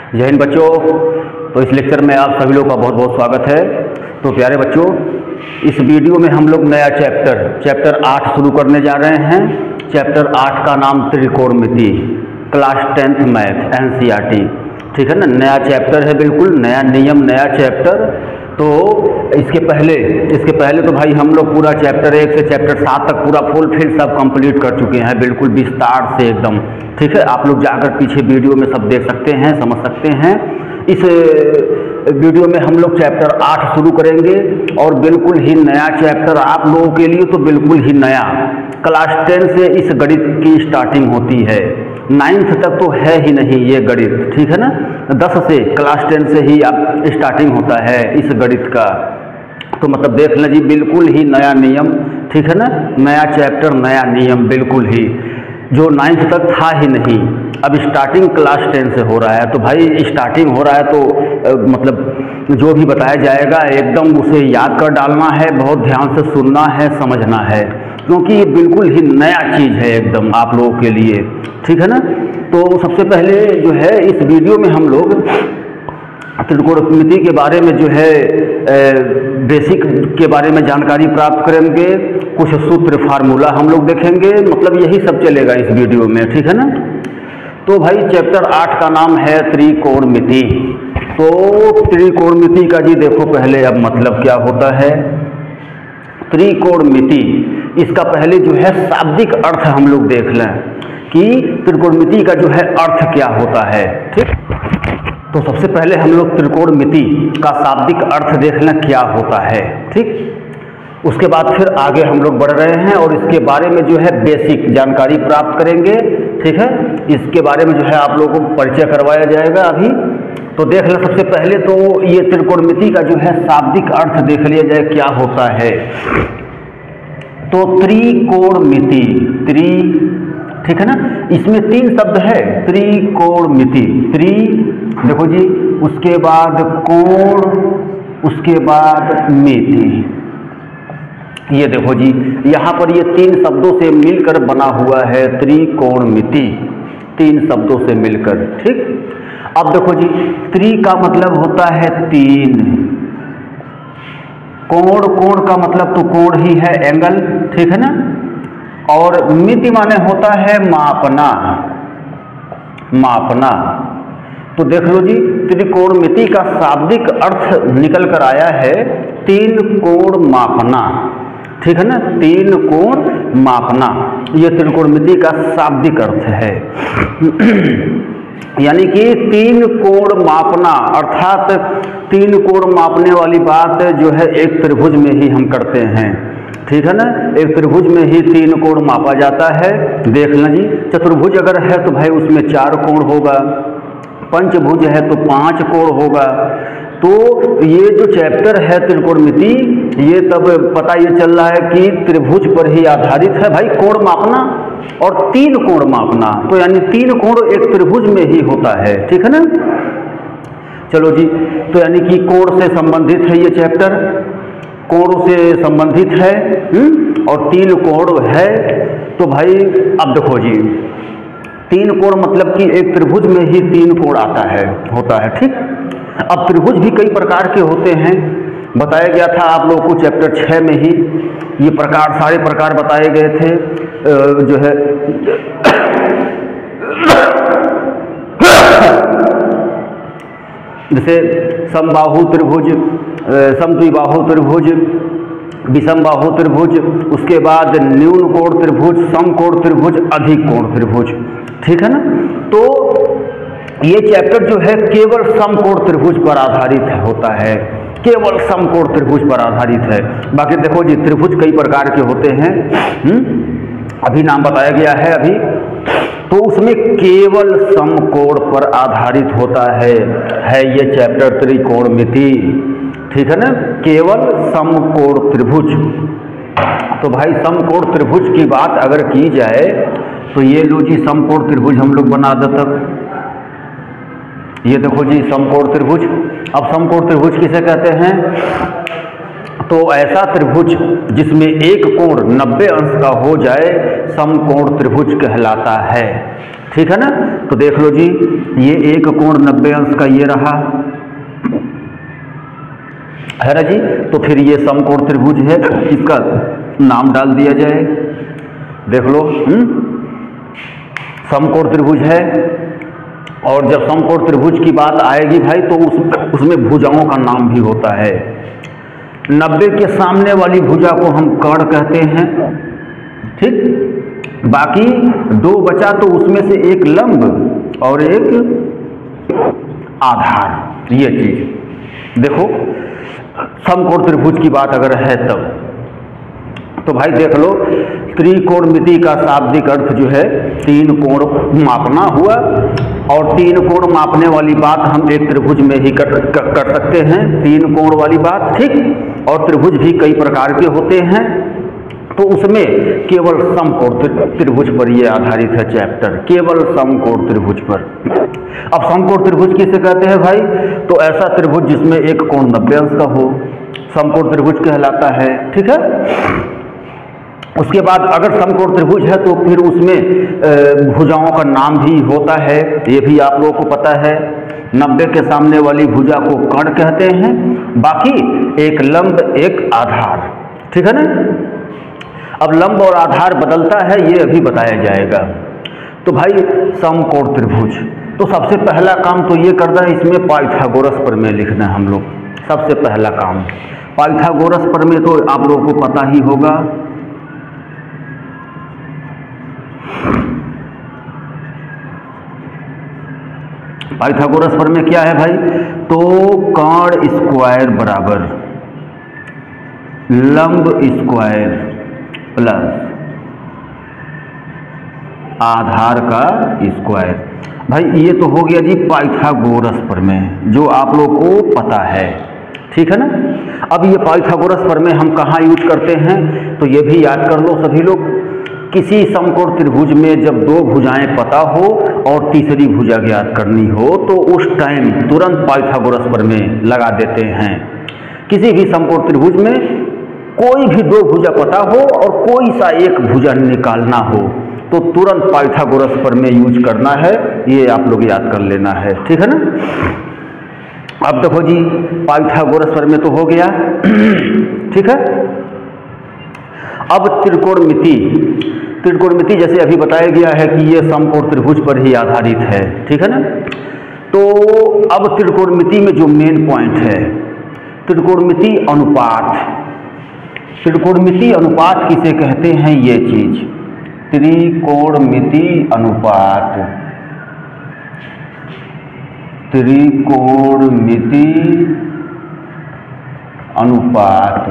जय हिंद बच्चों। तो इस लेक्चर में आप सभी लोग का बहुत बहुत स्वागत है। तो प्यारे बच्चों, इस वीडियो में हम लोग नया चैप्टर 8 शुरू करने जा रहे हैं। चैप्टर 8 का नाम त्रिकोणमिति, क्लास 10th मैथ NCERT। ठीक है ना, नया चैप्टर है, बिल्कुल नया नियम, नया चैप्टर। तो इसके पहले तो भाई हम लोग पूरा चैप्टर 1 से चैप्टर 7 तक पूरा फुल फिल सब कंप्लीट कर चुके हैं, बिल्कुल विस्तार से एकदम। ठीक है, आप लोग जाकर पीछे वीडियो में सब देख सकते हैं, समझ सकते हैं। इस वीडियो में हम लोग चैप्टर 8 शुरू करेंगे और बिल्कुल ही नया चैप्टर आप लोगों के लिए, तो बिल्कुल ही नया। क्लास 10 से इस गणित की स्टार्टिंग होती है, 9th तक तो है ही नहीं ये गणित। ठीक है ना, 10 से क्लास 10 से ही आप स्टार्टिंग होता है इस गणित का। तो मतलब देख लें जी, बिल्कुल ही नया नियम। ठीक है ना, नया चैप्टर, नया नियम, बिल्कुल ही जो 9th तक था ही नहीं, अब स्टार्टिंग क्लास 10 से हो रहा है। तो भाई स्टार्टिंग हो रहा है तो मतलब जो भी बताया जाएगा एकदम उसे याद कर डालना है, बहुत ध्यान से सुनना है, समझना है, क्योंकि ये बिल्कुल ही नया चीज़ है एकदम आप लोगों के लिए। ठीक है ना, तो सबसे पहले जो है इस वीडियो में हम लोग त्रिकोणमिति के बारे में जो है बेसिक के बारे में जानकारी प्राप्त करेंगे। कुछ सूत्र फार्मूला हम लोग देखेंगे, मतलब यही सब चलेगा इस वीडियो में। ठीक है ना, तो भाई चैप्टर 8 का नाम है त्रिकोणमिति। तो त्रिकोणमिति का जी देखो पहले अब मतलब क्या होता है त्रिकोणमिति। इसका पहले जो है शाब्दिक अर्थ हम लोग देख लें कि त्रिकोणमिति का जो है अर्थ क्या होता है। ठीक, तो सबसे पहले हम लोग त्रिकोणमिति का शाब्दिक अर्थ देख लें क्या होता है। ठीक, उसके बाद फिर आगे हम लोग बढ़ रहे हैं और इसके बारे में जो है बेसिक जानकारी प्राप्त करेंगे। ठीक है, इसके बारे में जो है आप लोगों को परिचय करवाया जाएगा अभी। तो देख लें सबसे पहले तो ये त्रिकोणमिति का जो है शाब्दिक अर्थ देख लिया जाए क्या होता है। तो त्रिकोणमिति, ठीक है ना, इसमें 3 शब्द है त्रिकोणमिति। देखो जी, उसके बाद कोण, उसके बाद मिति। ये देखो जी, यहाँ पर ये 3 शब्दों से मिलकर बना हुआ है त्रिकोणमिति, 3 शब्दों से मिलकर। ठीक, अब देखो जी, त्रि का मतलब होता है 3, कोण का मतलब तो कोण ही है, एंगल। ठीक है ना, और मिति माने होता है मापना। तो देख लो जी, त्रिकोणमिति का शाब्दिक अर्थ निकल कर आया है 3 कोण मापना। ठीक है ना, 3 कोण मापना, ये त्रिकोणमिति का शाब्दिक अर्थ है। यानी कि 3 कोण मापना, अर्थात 3 कोण मापने वाली बात जो है एक त्रिभुज में ही हम करते हैं। ठीक है ना, एक त्रिभुज में ही 3 कोण मापा जाता है। देख लें जी, चतुर्भुज अगर है तो भाई उसमें 4 कोण होगा, पंचभुज है तो 5 कोण होगा। तो ये जो चैप्टर है त्रिकोणमिति, ये तब पता ये चल रहा है कि त्रिभुज पर ही आधारित है भाई, कोण मापना और 3 कोण मापना। तो यानी 3 कोण एक त्रिभुज में ही होता है। ठीक है ना, चलो जी, तो यानी कि कोण से संबंधित है ये चैप्टर, कोणों से संबंधित है और 3 कोण है। तो भाई अब देखो जी, 3 कोण मतलब कि एक त्रिभुज में ही 3 कोण होता है। ठीक, अब त्रिभुज भी कई प्रकार के होते हैं, बताया गया था आप लोगों को चैप्टर 6 में ही ये प्रकार, सारे प्रकार बताए गए थे। जो है जैसे समबाहु त्रिभुज, समद्विबाहु त्रिभुज, विषमबाहु त्रिभुज, उसके बाद न्यून कोण त्रिभुज, समकोण त्रिभुज, अधिक कोण त्रिभुज। ठीक है ना, तो ये चैप्टर जो है केवल समकोण त्रिभुज पर आधारित होता है, केवल समकोण त्रिभुज पर आधारित है। बाकी देखो जी, त्रिभुज कई प्रकार के होते हैं, अभी नाम बताया गया है अभी, तो उसमें केवल समकोण पर आधारित होता है ये चैप्टर त्रिकोणमिति। ठीक है ना, केवल समकोण त्रिभुज। तो भाई समकोण त्रिभुज की बात अगर की जाए तो ये लो जी, समकोण त्रिभुज हम लोग बना देते। ये देखो जी समकोण त्रिभुज। अब समकोण त्रिभुज किसे कहते हैं? तो ऐसा त्रिभुज जिसमें एक कोण 90 अंश का हो जाए समकोण त्रिभुज कहलाता है। ठीक है ना। तो देख लो जी, ये एक कोण 90 अंश का ये रहा है ना जी। तो फिर ये समकोण त्रिभुज है, इसका नाम डाल दिया जाए। देख लो, समकोण त्रिभुज है। और जब समकोण त्रिभुज की बात आएगी भाई तो उसमें भुजाओं का नाम भी होता है। 90 के सामने वाली भुजा को हम कर्ण कहते हैं, ठीक। बाकी दो बचा तो उसमें से एक लंब और एक आधार। ये चीज देखो, समकोण त्रिभुज की बात अगर है तब तो भाई देख लो, त्रिकोणमिति का शाब्दिक अर्थ जो है तीन कोण मापना हुआ। और तीन कोण मापने वाली बात हम एक त्रिभुज में ही कर सकते हैं, तीन कोण वाली बात, ठीक। और त्रिभुज भी कई प्रकार के होते हैं, तो उसमें केवल समकोण त्रिभुज पर ये आधारित है चैप्टर, केवल समकोण त्रिभुज पर। अब समकोण त्रिभुज किसे कहते हैं भाई? तो ऐसा त्रिभुज जिसमें एक कोण 90 अंश का हो, समकोण त्रिभुज कहलाता है, ठीक है। उसके बाद अगर समकोण त्रिभुज है तो फिर उसमें भुजाओं का नाम भी होता है, ये भी आप लोगों को पता है। 90 के सामने वाली भुजा को कर्ण कहते हैं, बाकी एक लंब एक आधार, ठीक है ना। अब लंब और आधार बदलता है, ये अभी बताया जाएगा। तो भाई समकोण त्रिभुज, तो सबसे पहला काम तो ये करना है, इसमें पाइथागोरस प्रमेय लिखना है हम लोग। सबसे पहला काम पाइथागोरस प्रमेय तो आप लोगों को पता ही होगा। पाइथागोरस प्रमेय क्या है भाई? तो कर्ण स्क्वायर बराबर लंब स्क्वायर प्लस आधार का स्क्वायर। भाई ये तो हो गया जी पाइथागोरस प्रमेय, जो आप लोग को पता है, ठीक है ना। अब ये पाइथागोरस प्रमेय हम कहाँ यूज करते हैं? तो ये भी याद कर लो सभी लोग। किसी समकोण त्रिभुज में जब दो भुजाएं पता हो और तीसरी भुजा ज्ञात करनी हो तो उस टाइम तुरंत पाइथागोरस प्रमेय लगा देते हैं। किसी भी समकोण त्रिभुज में कोई भी दो भुजा पता हो और कोई सा एक भुजा निकालना हो तो तुरंत पाइथागोरस प्रमेय यूज करना है, ये आप लोग याद कर लेना है, ठीक है ना। अब देखो जी, पाइथागोरस प्रमेय तो हो गया, ठीक है। अब त्रिकोणमिति, त्रिकोणमिति जैसे अभी बताया गया है कि ये समकोण त्रिभुज पर ही आधारित है, ठीक है ना। तो अब त्रिकोणमिति में जो मेन पॉइंट है, त्रिकोणमिति अनुपात। त्रिकोणमिति अनुपात किसे कहते हैं? ये चीज त्रिकोणमिति अनुपात, त्रिकोणमिति अनुपात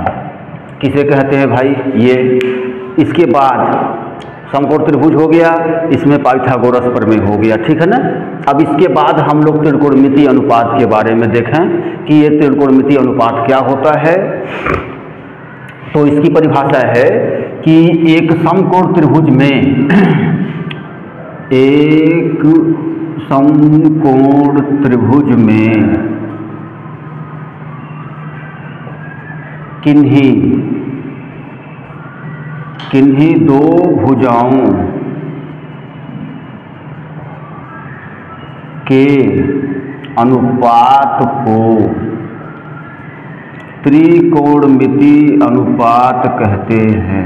किसे कहते हैं भाई? ये इसके बाद समकोण त्रिभुज हो गया, इसमें पाइथागोरस प्रमेय हो गया, ठीक है ना। अब इसके बाद हम लोग त्रिकोणमिति अनुपात के बारे में देखें कि ये त्रिकोणमिति अनुपात क्या होता है। तो इसकी परिभाषा है कि एक समकोण त्रिभुज में एक समकोण त्रिभुज में किन्हीं दो भुजाओं के अनुपात को त्रिकोणमिति अनुपात कहते हैं।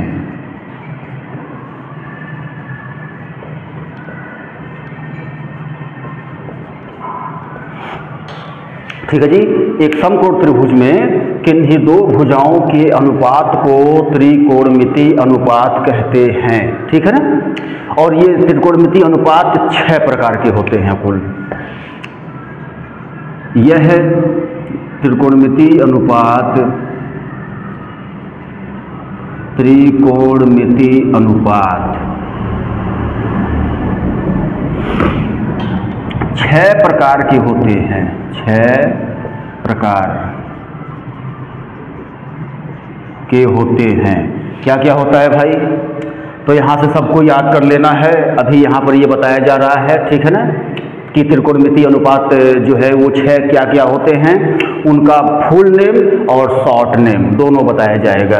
ठीक है जी, एक समकोण त्रिभुज में किन्हीं दो भुजाओं के अनुपात को त्रिकोणमिति अनुपात कहते हैं, ठीक है ना। और ये त्रिकोणमिति अनुपात 6 प्रकार के होते हैं कुल। यह है त्रिकोणमिति अनुपात, त्रिकोणमिति अनुपात 6 प्रकार के होते हैं, 6 प्रकार के होते हैं। क्या क्या होता है भाई? तो यहाँ से सबको याद कर लेना है। अभी यहाँ पर ये बताया जा रहा है, ठीक है ना, कि त्रिकोणमिति अनुपात जो है वो 6 क्या क्या होते हैं, उनका फुल नेम और शॉर्ट नेम दोनों बताया जाएगा।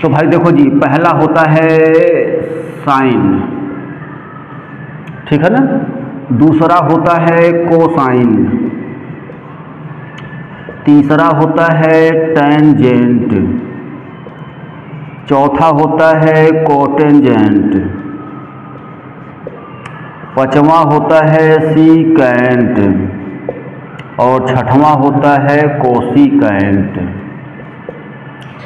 तो भाई देखो जी, पहला होता है साइन, ठीक है ना, दूसरा होता है कोसाइन, तीसरा होता है टेंजेंट, चौथा होता है कोटेंजेंट, पांचवा होता है सीकेंट और छठवां होता है कोसिकेंट।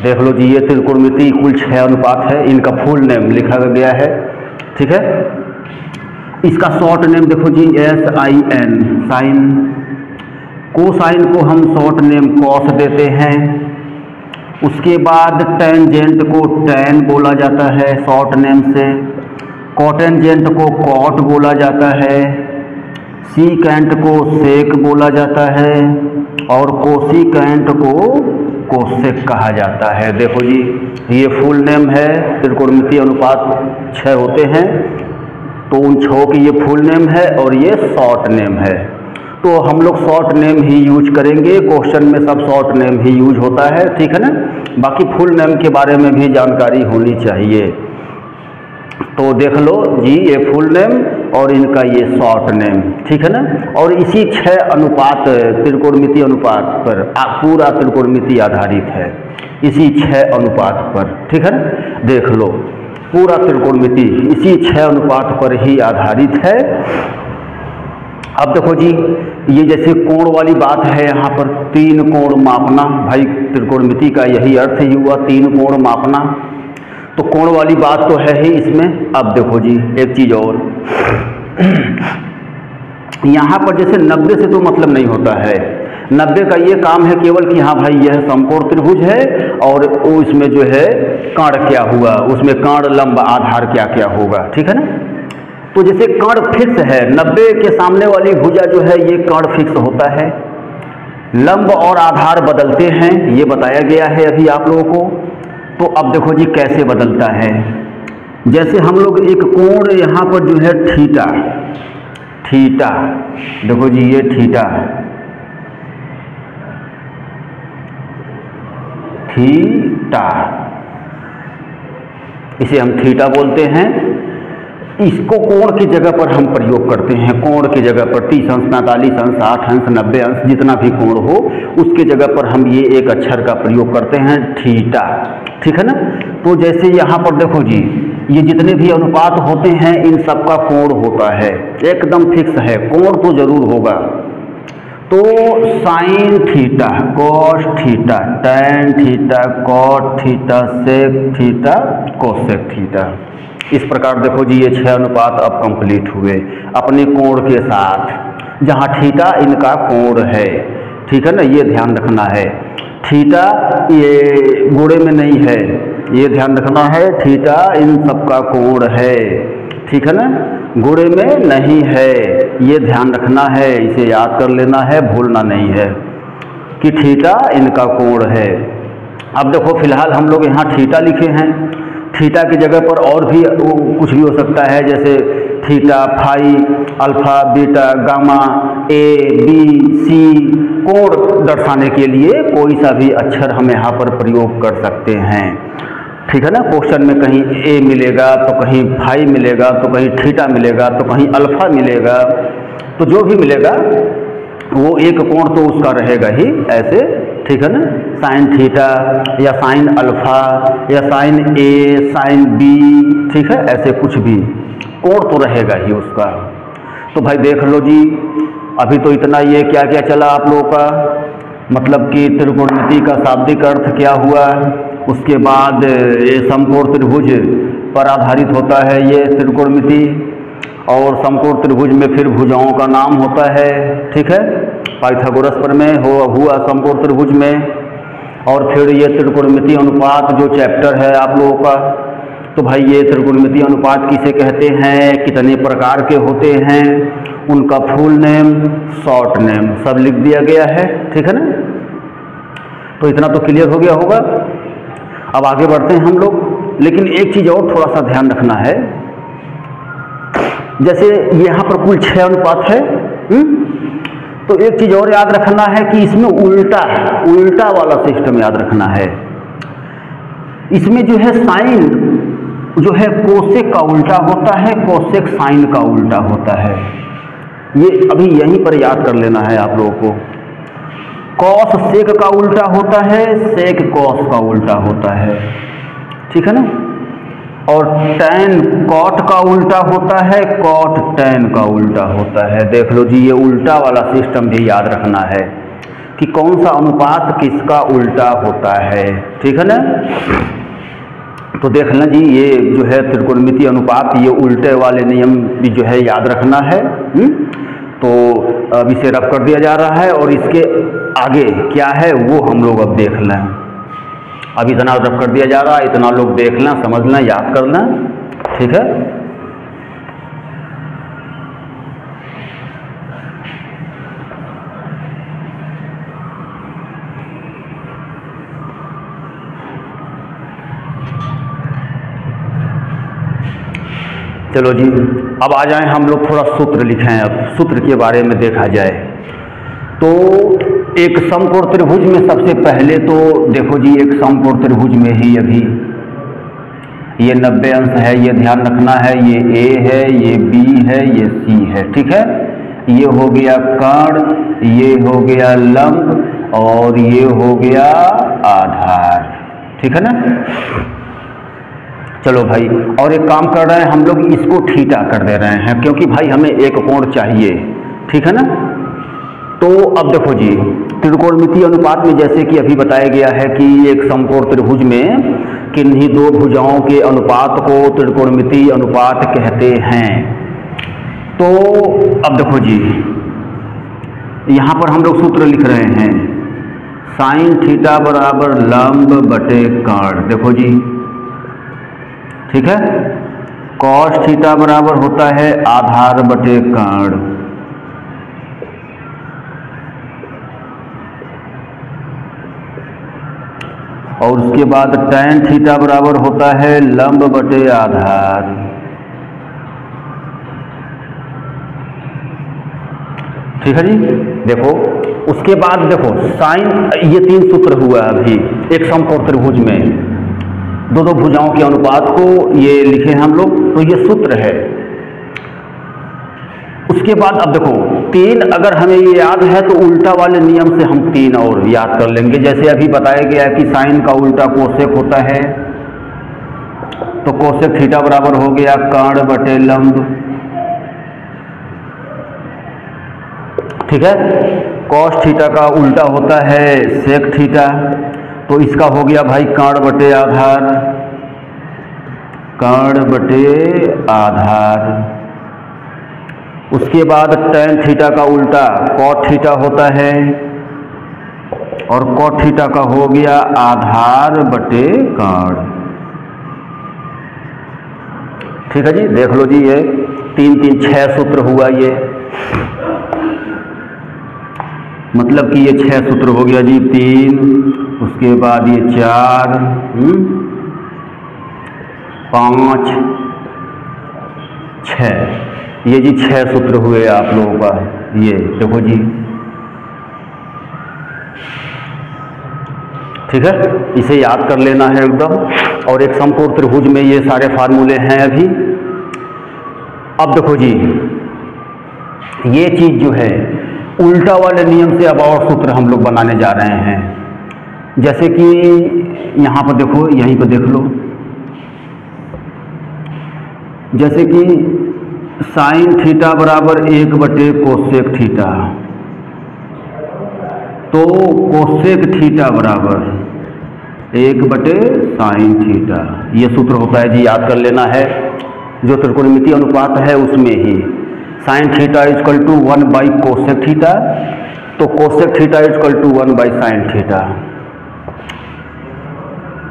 देख लो जी, ये त्रिकोणमिति कुल 6 अनुपात है, इनका फुल नेम लिखा गया है, ठीक है। इसका शॉर्ट नेम देखो जी, SIN, साइन। कोसाइन को हम शॉर्ट नेम कॉस देते हैं। उसके बाद टेंजेंट को टैन बोला जाता है शॉर्ट नेम से, कोटेंजेंट को कॉट बोला जाता है, सीकेंट को सेक बोला जाता है और कोसिकेंट को कोसेक कहा जाता है। देखो जी, ये फुल नेम है, त्रिकोणमितीय अनुपात 6 होते हैं, तो उन 6 की ये फुल नेम है और ये शॉर्ट नेम है। तो हम लोग शॉर्ट नेम ही यूज करेंगे, क्वेश्चन में सब शॉर्ट नेम ही यूज होता है, ठीक है ना। बाकी फुल नेम के बारे में भी जानकारी होनी चाहिए। तो देख लो जी, ये फुल नेम और इनका ये शॉर्ट नेम, ठीक है ना। और इसी 6 अनुपात त्रिकोणमितीय अनुपात पर पूरा त्रिकोणमिति आधारित है, इसी 6 अनुपात पर, ठीक है ना। देख लो, पूरा त्रिकोणमिति इसी 6 अनुपात पर ही आधारित है। अब देखो जी, ये जैसे कोण वाली बात है, यहाँ पर 3 कोण मापना, भाई त्रिकोणमिति का यही अर्थ ही हुआ, 3 कोण मापना। तो कोण वाली बात तो है ही इसमें। अब देखो जी, एक चीज और, यहाँ पर जैसे 90 से तो मतलब नहीं होता है, 90 का ये काम है केवल कि हाँ भाई यह समकोण त्रिभुज है और उसमें जो है कर्ण क्या हुआ, उसमें कर्ण लंब आधार क्या क्या होगा, ठीक है ना। तो जैसे कर्ण फिक्स है, 90 के सामने वाली भुजा जो है ये कर्ण फिक्स होता है, लंब और आधार बदलते हैं, ये बताया गया है अभी आप लोगों को। तो अब देखो जी कैसे बदलता है। जैसे हम लोग एक कोण यहाँ पर जो है थीटा, थीटा देखो जी, ये थीटा, थीटा, इसे हम थीटा बोलते हैं। इसको कोण की जगह पर हम प्रयोग करते हैं, कोण की जगह पर 30 अंश, 45 अंश, 60 अंश, 90 अंश, जितना भी कोण हो उसके जगह पर हम ये एक अक्षर का प्रयोग करते हैं, थीटा, ठीक है ना। तो जैसे यहाँ पर देखो जी, ये जितने भी अनुपात होते हैं इन सबका कोण होता है, एकदम फिक्स है, कोण तो जरूर होगा। तो sine theta, cos theta, tan theta, cot theta, sec theta, cosec theta, इस प्रकार देखो जी ये 6 अनुपात अब कंप्लीट हुए अपने कोण के साथ, जहाँ थीटा इनका कोण है, ठीक है ना। ये ध्यान रखना है, थीटा ये गोड़े में नहीं है, ये ध्यान रखना है, थीटा इन सबका कोण है, ठीक है ना, गोड़े में नहीं है, ये ध्यान रखना है, इसे याद कर लेना है, भूलना नहीं है कि थीटा इनका कोण है। अब देखो फिलहाल हम लोग यहाँ थीटा लिखे हैं, थीटा की जगह पर और भी कुछ भी हो सकता है, जैसे theta, phi, alpha, beta, gamma, A, B, C, कोण दर्शाने के लिए कोई सा भी अक्षर हम यहाँ पर प्रयोग कर सकते हैं, ठीक है ना। क्वेश्चन में कहीं ए मिलेगा तो कहीं फाई मिलेगा तो कहीं थीटा मिलेगा तो कहीं अल्फा मिलेगा, तो जो भी मिलेगा वो एक कोण तो उसका रहेगा ही ऐसे, ठीक है ना। साइन थीटा या साइन अल्फा या साइन ए, साइन बी, ठीक है, ऐसे कुछ भी कोण तो रहेगा ही उसका। तो भाई देख लो जी, अभी तो इतना ये क्या क्या चला आप लोगों का, मतलब कि त्रिकोणमिति का शाब्दिक अर्थ क्या हुआ, उसके बाद ये समकोण त्रिभुज पर आधारित होता है ये त्रिकोणमिति, और समकोण त्रिभुज में फिर भुजाओं का नाम होता है, ठीक है, पाइथागोरस पर में हुआ समकोण त्रिभुज में। और फिर ये त्रिकोणमिति अनुपात जो चैप्टर है आप लोगों का, तो भाई ये त्रिकोणमिति अनुपात किसे कहते हैं, कितने प्रकार के होते हैं, उनका फुल नेम, शॉर्ट नेम सब लिख दिया गया है, ठीक है ना। तो इतना तो क्लियर हो गया होगा। अब आगे बढ़ते हैं हम लोग, लेकिन एक चीज़ और थोड़ा सा ध्यान रखना है, जैसे यहाँ पर कुल 6 अनुपात है, तो एक चीज़ और याद रखना है कि इसमें उल्टा वाला सिस्टम याद रखना है। इसमें जो है साइन जो है कोसेक का उल्टा होता है, कोसेक साइन का उल्टा होता है, ये अभी यहीं पर याद कर लेना है आप लोगों को। कॉस सेक का उल्टा होता है, सेक कॉस का उल्टा होता है, ठीक है ना। और टैन कॉट का उल्टा होता है, कॉट टैन का उल्टा होता है। देख लो जी, ये उल्टा वाला सिस्टम भी याद रखना है कि कौन सा अनुपात किसका उल्टा होता है, ठीक है ना। तो देख लें जी, ये जो है त्रिकोणमितीय अनुपात, ये उल्टे वाले नियम भी जो है याद रखना है। तो अब इसे रब कर दिया जा रहा है और इसके आगे क्या है वो हम लोग अब देख लें। अब इतना रब कर दिया जा रहा है, इतना लोग देख लें, समझ लें, याद कर लें, ठीक है। चलो जी, अब आ जाएं हम लोग थोड़ा सूत्र लिखें। अब सूत्र के बारे में देखा जाए तो एक समकोण त्रिभुज में सबसे पहले तो देखो जी, एक समकोण त्रिभुज में ही अभी ये 90 अंश है, ये ध्यान रखना है। ये ए है, ये बी है, ये सी है, ठीक है। ये हो गया कर्ण, ये हो गया लंब और ये हो गया आधार, ठीक है ना। चलो भाई, और एक काम कर रहे हैं हम लोग, इसको थीटा कर दे रहे हैं क्योंकि भाई हमें एक कोण चाहिए, ठीक है ना। तो अब देखो जी, त्रिकोणमितीय अनुपात में जैसे कि अभी बताया गया है कि एक समकोण त्रिभुज में किन्हीं दो भुजाओं के अनुपात को त्रिकोणमितीय अनुपात कहते हैं। तो अब देखो जी, यहाँ पर हम लोग सूत्र लिख रहे हैं, साइन थीटा बराबर लंब बटे कर्ण, देखो जी, ठीक है। कॉस थीटा बराबर होता है आधार बटे कर्ण, और उसके बाद टैन थीटा बराबर होता है लंब बटे आधार। ठीक है जी, देखो उसके बाद देखो साइन, ये 3 सूत्र हुआ अभी एक समकोण त्रिभुज में, दो भुजाओं के अनुपात को ये लिखे हम लोग, तो ये सूत्र है। उसके बाद अब देखो 3, अगर हमें ये याद है तो उल्टा वाले नियम से हम 3 और याद कर लेंगे। जैसे अभी बताया गया है कि साइन का उल्टा कोसेक होता है, तो कोसेक थीटा बराबर हो गया कर्ण बटे लंब, ठीक है। कॉस थीटा का उल्टा होता है सेक थीटा, तो इसका हो गया भाई कर्ण बटे आधार, कर्ण बटे आधार। उसके बाद टैन थीटा का उल्टा कॉट थीटा होता है, और कॉट थीटा का हो गया आधार बटे कर्ण, ठीक है जी। देख लो जी, ये 3 3 6 सूत्र हुआ, ये मतलब कि ये 6 सूत्र हो गया जी, 3, उसके बाद ये 4, 5, 6, ये जी 6 सूत्र हुए आप लोगों का। ये देखो जी, ठीक है, इसे याद कर लेना है एकदम। और एक समकोण त्रिभुज में ये सारे फार्मूले हैं अभी। अब देखो जी, ये चीज जो है उल्टा वाले नियम से अब और सूत्र हम लोग बनाने जा रहे हैं। जैसे कि यहाँ पर देखो, यहीं पर देख लो, जैसे कि साइन थीटा बराबर 1 बटे कोसेक थीटा, तो कोसेक थीटा बराबर 1 बटे साइन थीटा, ये सूत्र होता है जी, याद कर लेना है। जो त्रिकोणमितीय अनुपात है उसमें ही sine theta is equal to 1 by cosec theta, तो cosec theta is equal to 1 by sine theta,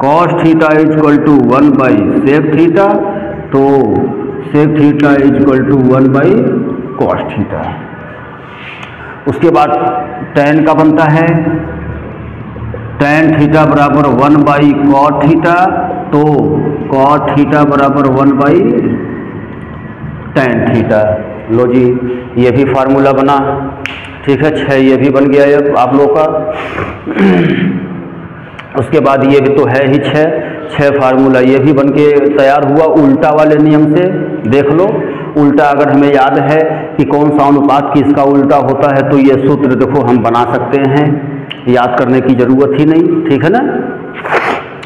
cos theta is equal to 1 by sec theta, तो sec theta is equal to 1 by cos theta. उसके बाद टैन का बनता है टैन थीटा बराबर 1 by cot theta, तो cot theta बराबर 1 बाई टैन थीटा। लो जी, ये भी फार्मूला बना, ठीक है। 6 ये भी बन गया है आप लोगों का। उसके बाद ये भी तो है ही 6 फार्मूला, ये भी बन के तैयार हुआ उल्टा वाले नियम से। देख लो, उल्टा अगर हमें याद है कि कौन सा अनुपात किसका उल्टा होता है, तो ये सूत्र देखो हम बना सकते हैं, याद करने की ज़रूरत ही नहीं, ठीक है ना।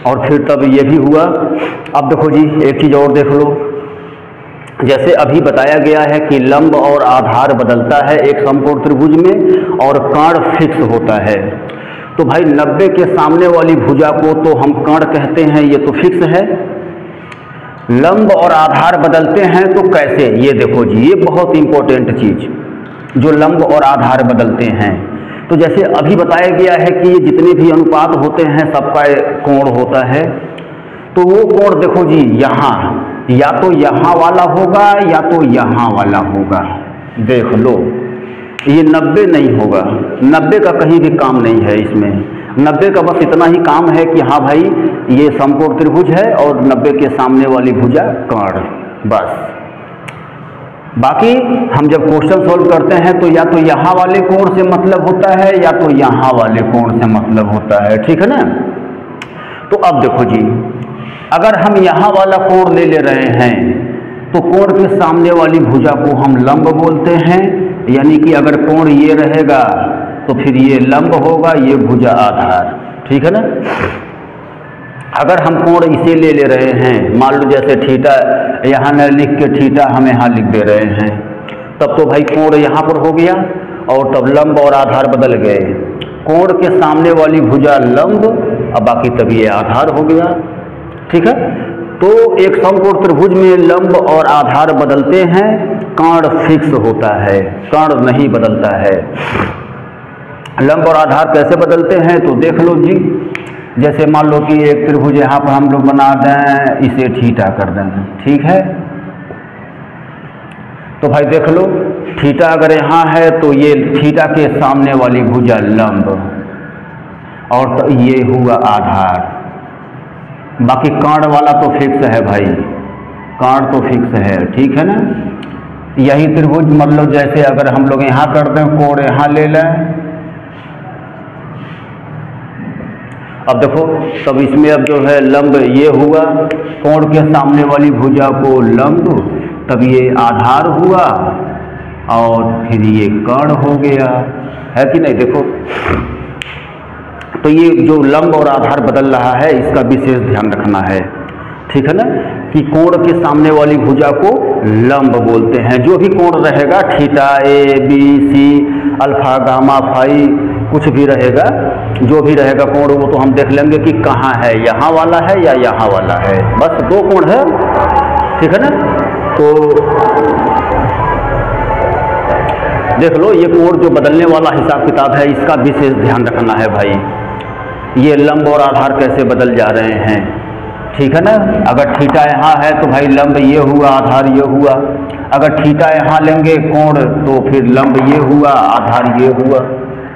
और फिर तब ये भी हुआ। अब देखो जी एक चीज़ और देख लो, जैसे अभी बताया गया है कि लंब और आधार बदलता है एक समकोण त्रिभुज में और कर्ण फिक्स होता है। तो भाई 90 के सामने वाली भुजा को तो हम कर्ण कहते हैं, ये तो फिक्स है। लंब और आधार बदलते हैं तो कैसे, ये देखो जी, ये बहुत इंपॉर्टेंट चीज, जो लंब और आधार बदलते हैं। तो जैसे अभी बताया गया है कि ये जितने भी अनुपात होते हैं सबका कोण होता है, तो वो कोण देखो जी यहाँ या तो यहाँ वाला होगा या तो यहाँ वाला होगा। देख लो, ये 90 नहीं होगा, 90 का कहीं भी काम नहीं है इसमें। 90 का बस इतना ही काम है कि हाँ भाई ये समकोण त्रिभुज है और 90 के सामने वाली भुजा कर्ण, बस। बाकी हम जब क्वेश्चन सॉल्व करते हैं तो या तो यहाँ वाले कोण से मतलब होता है या तो यहाँ वाले कोण से मतलब होता है, ठीक है ना। तो अब देखो जी, अगर हम यहाँ वाला कोण ले रहे हैं तो कोण के सामने वाली भुजा को हम लंब बोलते हैं, यानी कि अगर कोण ये रहेगा तो फिर ये लंब होगा, ये भुजा आधार, ठीक है ना। अगर हम कोण इसे ले रहे हैं, मान लो जैसे थीटा यहाँ न लिख के थीटा हम यहाँ लिख दे रहे हैं, तब तो भाई कोण यहाँ पर हो गया और तब लंब और आधार बदल गए। कोण के सामने वाली भुजा लंब, अब बाकी तब ये आधार हो गया, ठीक है। तो एक समकोण त्रिभुज में लंब और आधार बदलते हैं, कर्ण फिक्स होता है, कर्ण नहीं बदलता है। लंब और आधार कैसे बदलते हैं तो देख लो जी, जैसे मान लो कि एक त्रिभुज यहाँ पर हम लोग बना दें, इसे थीटा कर दें, ठीक है। तो भाई देख लो, थीटा अगर यहाँ है तो ये थीटा के सामने वाली भुजा लंब और तो ये हुआ आधार। बाकी कर्ण वाला तो फिक्स है भाई, कर्ण तो फिक्स है, ठीक है ना। यही त्रिभुज मतलब जैसे अगर हम लोग यहाँ कर दें, कोण यहाँ ले लें, अब देखो तब इसमें अब जो है लंब ये हुआ, कोण के सामने वाली भुजा को लंब, तब ये आधार हुआ और फिर ये कर्ण हो गया, है कि नहीं। देखो तो ये जो लंब और आधार बदल रहा है इसका विशेष ध्यान रखना है, ठीक है ना, कि कोण के सामने वाली भुजा को लंब बोलते हैं। जो भी कोण रहेगा, theta, A B C, alpha gamma phi, कुछ भी रहेगा, जो भी रहेगा कोण, वो तो हम देख लेंगे कि कहाँ है, यहाँ वाला है या यहाँ वाला है, बस दो कोण है, ठीक है ना। तो देख लो, ये कोण जो बदलने वाला हिसाब किताब है इसका विशेष ध्यान रखना है भाई। ये लंब और आधार कैसे बदल जा रहे हैं, ठीक है ना। अगर थीटा यहाँ है तो भाई लंब ये हुआ, आधार ये हुआ। अगर थीटा यहाँ लेंगे कोण तो फिर लंब ये हुआ, आधार ये हुआ,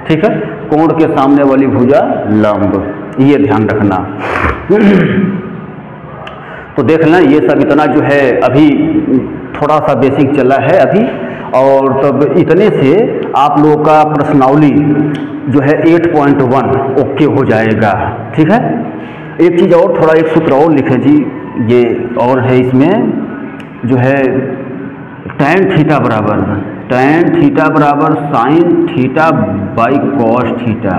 ठीक है। कोण के सामने वाली भुजा लंब, ये ध्यान रखना। तो देख लें, ये सब इतना जो है अभी थोड़ा सा बेसिक चला है अभी, और तब इतने से आप लोगों का प्रश्नावली जो है 8.1 ओके हो जाएगा, ठीक है। एक चीज़ और, थोड़ा एक सूत्र और लिखें जी, ये और है इसमें जो है tan थीटा बराबर sine theta by cos theta.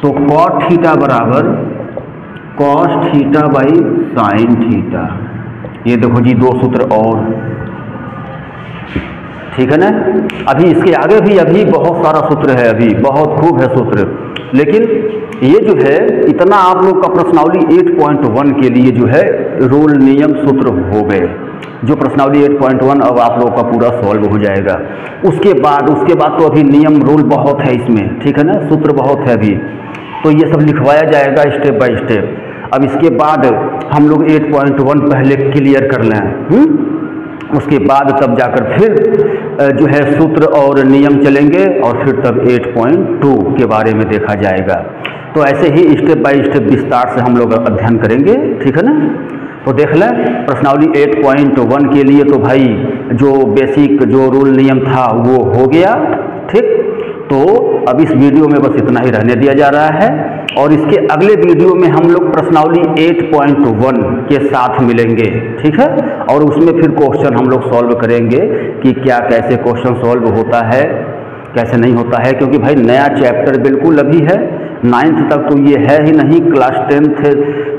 तो कॉट थीटा बराबर cos theta by sine theta. ये देखो जी दो सूत्र और, ठीक है ना। अभी इसके आगे भी अभी बहुत सारा सूत्र है, अभी बहुत खूब है सूत्र, लेकिन ये जो है इतना आप लोग का प्रश्नावली 8.1 के लिए जो है रूल नियम सूत्र हो गए। जो प्रश्नावली 8.1 अब आप लोगों का पूरा सॉल्व हो जाएगा। उसके बाद तो अभी नियम रूल बहुत है इसमें, ठीक है ना, सूत्र बहुत है अभी, तो ये सब लिखवाया जाएगा स्टेप बाय स्टेप। अब इसके बाद हम लोग 8.1 पहले क्लियर कर लें, उसके बाद तब जाकर फिर जो है सूत्र और नियम चलेंगे और फिर तब 8.2 के बारे में देखा जाएगा। तो ऐसे ही स्टेप बाय स्टेप विस्तार से हम लोग अध्ययन करेंगे, ठीक है ना। तो देख लें प्रश्नावली 8.1 के लिए तो भाई जो बेसिक जो रूल नियम था वो हो गया, ठीक। तो अब इस वीडियो में बस इतना ही रहने दिया जा रहा है, और इसके अगले वीडियो में हम लोग प्रश्नावली 8.1 के साथ मिलेंगे, ठीक है। और उसमें फिर क्वेश्चन हम लोग सॉल्व करेंगे कि क्या कैसे क्वेश्चन सॉल्व होता है, कैसे नहीं होता है, क्योंकि भाई नया चैप्टर बिल्कुल अभी है, 9th तक तो ये है ही नहीं, क्लास 10th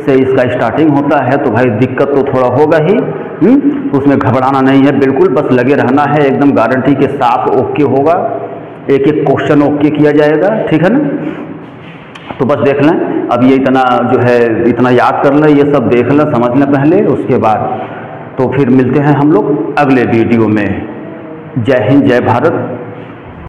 से इसका स्टार्टिंग होता है, तो भाई दिक्कत तो थोड़ा होगा ही। उसमें घबराना नहीं है, बिल्कुल बस लगे रहना है, एकदम गारंटी के साथ ओके होगा, एक एक क्वेश्चन ओके किया जाएगा, ठीक है ना। तो बस देख लें, अब ये इतना जो है इतना याद कर लें, ये सब देख लें, समझ लें पहले, उसके बाद तो फिर मिलते हैं हम लोग अगले वीडियो में। जय हिंद, जय भारत।